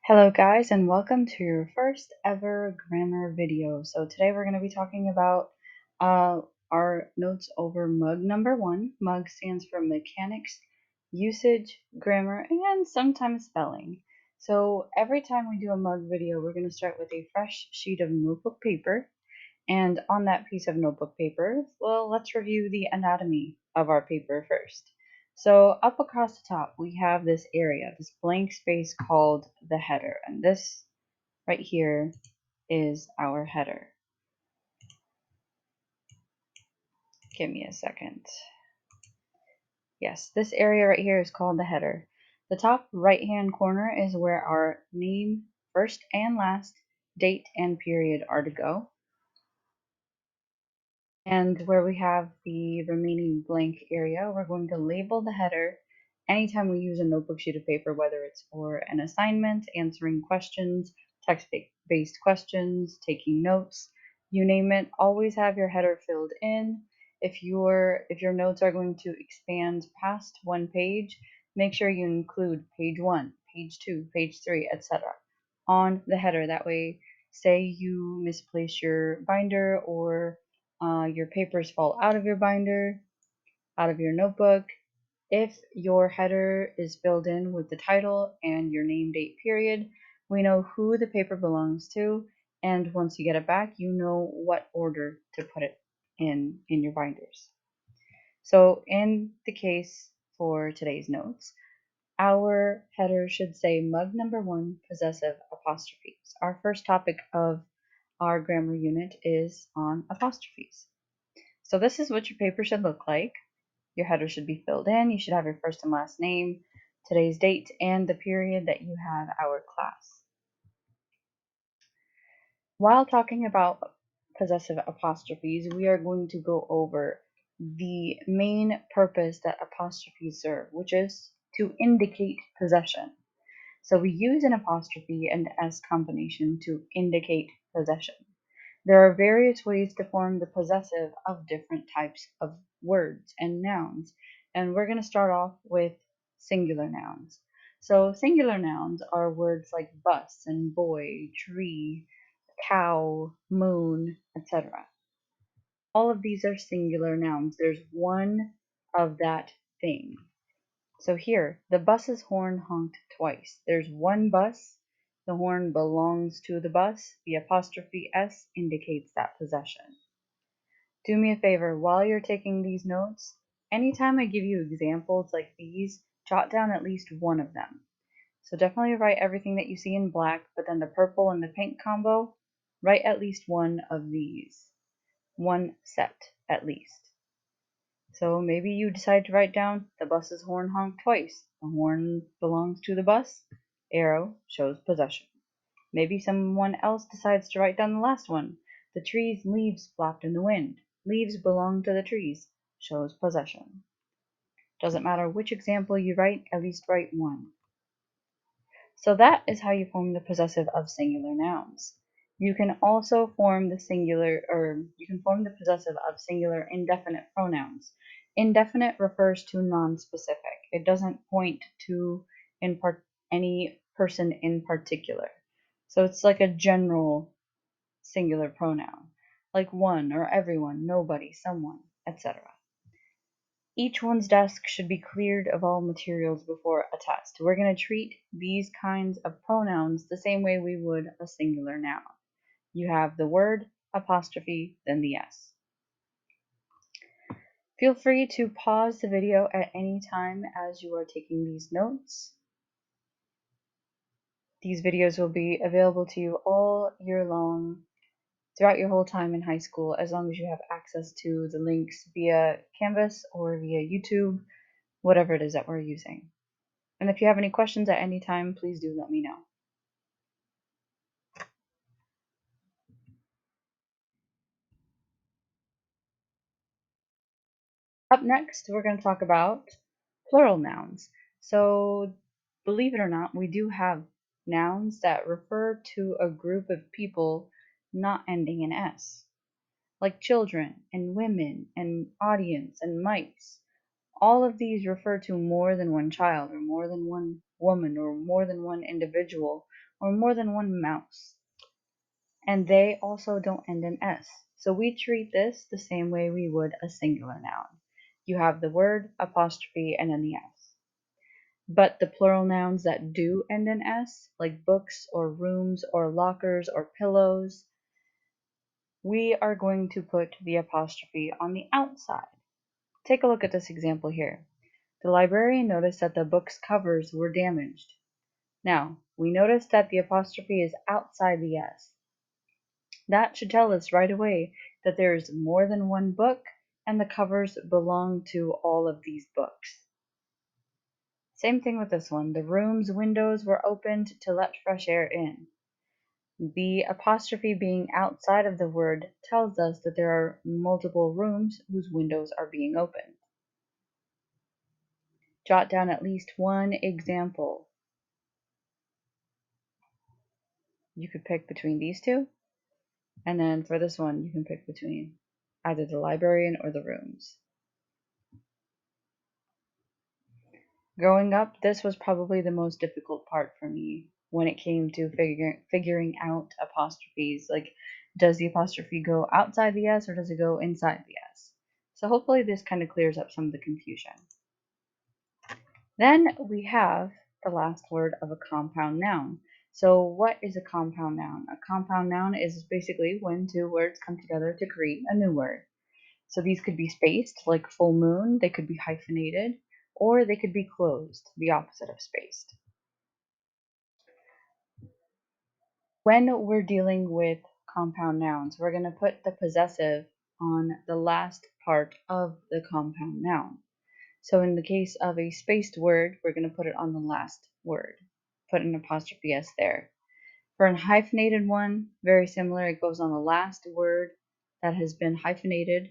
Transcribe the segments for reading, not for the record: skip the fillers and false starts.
Hello guys and welcome to your first ever grammar video. So today we're going to be talking about our notes over mug number 1. Mug stands for mechanics, usage, grammar, and sometimes spelling. So every time we do a mug video, we're going to start with a fresh sheet of notebook paper. And on that piece of notebook paper, well, let's review the anatomy of our paper first. So up across the top, we have this area, this blank space called the header. And this right here is our header. Give me a second. Yes, this area right here is called the header. The top right-hand corner is where our name, first and last, date, and period are to go. And where we have the remaining blank area, we're going to label the header anytime we use a notebook sheet of paper, whether it's for an assignment, answering questions, text-based questions, taking notes, you name it, always have your header filled in. If your notes are going to expand past one page, make sure you include page 1, page 2, page 3, etc. on the header. That way, say you misplace your binder or your papers fall out of your binder, out of your notebook. If your header is filled in with the title and your name, date, period, we know who the paper belongs to, and once you get it back, you know what order to put it in your binders. So in the case for today's notes, our header should say mug number 1, possessive apostrophes. Our first topic of our grammar unit is on apostrophes. So this is what your paper should look like. Your header should be filled in. You should have your first and last name, today's date, and the period that you have our class. While talking about possessive apostrophes, we are going to go over the main purpose that apostrophes serve, which is to indicate possession. So we use an apostrophe and S combination to indicate possession. There are various ways to form the possessive of different types of words and nouns, and we're going to start off with singular nouns. So singular nouns are words like bus and boy, tree, cow, moon, etc. All of these are singular nouns. There's one of that thing. So here, the bus's horn honked twice. There's one bus. The horn belongs to the bus. The apostrophe S indicates that possession. Do me a favor, while you're taking these notes, anytime I give you examples like these, jot down at least one of them. So definitely write everything that you see in black, but then the purple and the pink combo, write at least one of these. One set, at least. So maybe you decide to write down the bus's horn honked twice. The horn belongs to the bus. Arrow shows possession. Maybe someone else decides to write down the last one. The tree's leaves flapped in the wind. Leaves belong to the trees. Shows possession. Doesn't matter which example you write, at least write one. So that is how you form the possessive of singular nouns. You can also form the possessive of singular indefinite pronouns. Indefinite refers to non-specific. It doesn't point to any person in particular. So it's like a general singular pronoun, like one or everyone, nobody, someone, etc. Each one's desk should be cleared of all materials before a test. We're going to treat these kinds of pronouns the same way we would a singular noun. You have the word, apostrophe, then the S. Feel free to pause the video at any time as you are taking these notes. These videos will be available to you all year long, throughout your whole time in high school, as long as you have access to the links via Canvas or via YouTube, whatever it is that we're using. And if you have any questions at any time, please do let me know. Up next, we're going to talk about plural nouns. So, believe it or not, we do have nouns that refer to a group of people not ending in S, like children and women and audience and mice. All of these refer to more than one child or more than one woman, or more than one individual, or more than one mouse. And they also don't end in S. So we treat this the same way we would a singular noun. You have the word, apostrophe, and then the S. But the plural nouns that do end in S, like books or rooms or lockers or pillows, we are going to put the apostrophe on the outside. Take a look at this example here. The librarian noticed that the book's covers were damaged. Now, we notice that the apostrophe is outside the S. That should tell us right away that there is more than one book and the covers belong to all of these books. Same thing with this one. The room's windows were opened to let fresh air in. The apostrophe being outside of the word tells us that there are multiple rooms whose windows are being opened. Jot down at least one example. You could pick between these two, and then for this one, you can pick between either the librarian or the rooms. Growing up, this was probably the most difficult part for me when it came to figuring out apostrophes. Like, does the apostrophe go outside the S or does it go inside the S? So hopefully this kind of clears up some of the confusion. Then we have the last word of a compound noun. So what is a compound noun? A compound noun is basically when two words come together to create a new word. So these could be spaced, like full moon, they could be hyphenated, or they could be closed, the opposite of spaced. When we're dealing with compound nouns, we're going to put the possessive on the last part of the compound noun. So in the case of a spaced word, we're going to put it on the last word. Put an apostrophe S there. For a hyphenated one, very similar, it goes on the last word that has been hyphenated.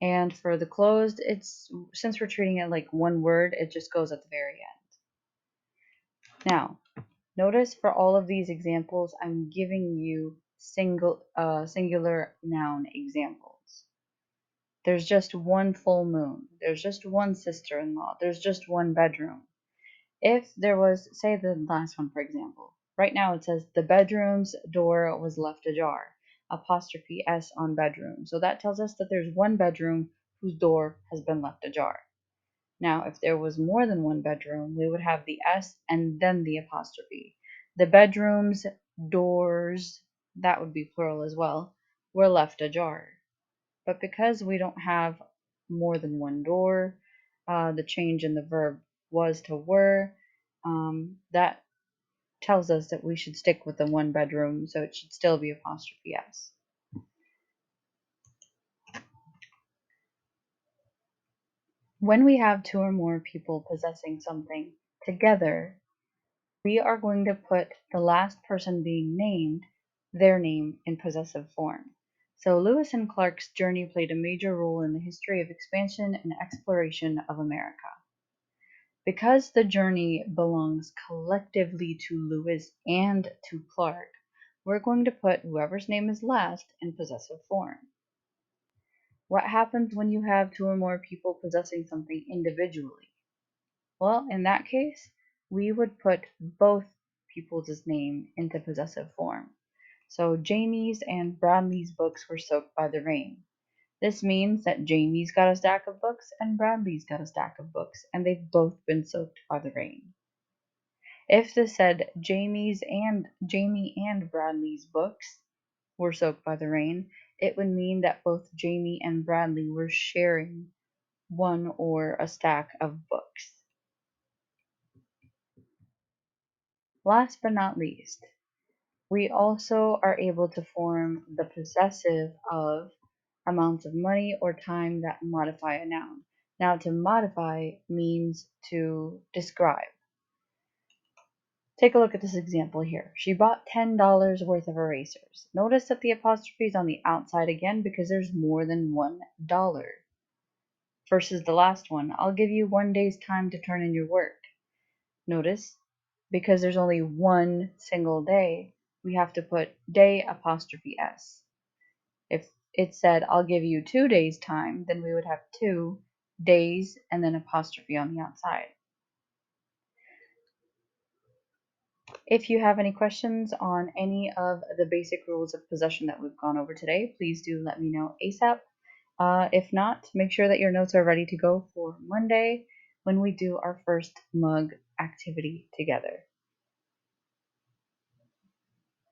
And for the closed, since we're treating it like one word, it just goes at the very end. Now, notice for all of these examples, I'm giving you singular noun examples. There's just one full moon. There's just one sister-in-law. There's just one bedroom. If there was, say the last one, for example, right now it says the bedroom's door was left ajar, apostrophe S on bedroom. So that tells us that there's one bedroom whose door has been left ajar. Now, if there was more than one bedroom, we would have the S and then the apostrophe. The bedrooms, doors, that would be plural as well, were left ajar. But because we don't have more than one door, the change in the verb was to were, that tells us that we should stick with the one bedroom, so it should still be apostrophe S. When we have two or more people possessing something together, we are going to put the last person being named, their name, in possessive form. So Lewis and Clark's journey played a major role in the history of expansion and exploration of America. Because the journey belongs collectively to Lewis and to Clark, we're going to put whoever's name is last in possessive form. What happens when you have two or more people possessing something individually? Well, in that case, we would put both people's name into possessive form. So Jamie's and Bradley's books were soaked by the rain. This means that Jamie's got a stack of books and Bradley's got a stack of books, and they've both been soaked by the rain. If this said Jamie and Bradley's books were soaked by the rain, it would mean that both Jamie and Bradley were sharing one or a stack of books. Last but not least, we also are able to form the possessive of amounts of money or time that modify a noun. Now, to modify means to describe. Take a look at this example here. She bought $10 worth of erasers. Notice that the apostrophe is on the outside again because there's more than $1. Versus the last one, I'll give you 1 day's time to turn in your work. Notice, because there's only one single day, we have to put day apostrophe S. If it said, I'll give you 2 days time, then we would have 2 days and then apostrophe on the outside. If you have any questions on any of the basic rules of possession that we've gone over today, please do let me know ASAP. If not, make sure that your notes are ready to go for Monday when we do our first mug activity together.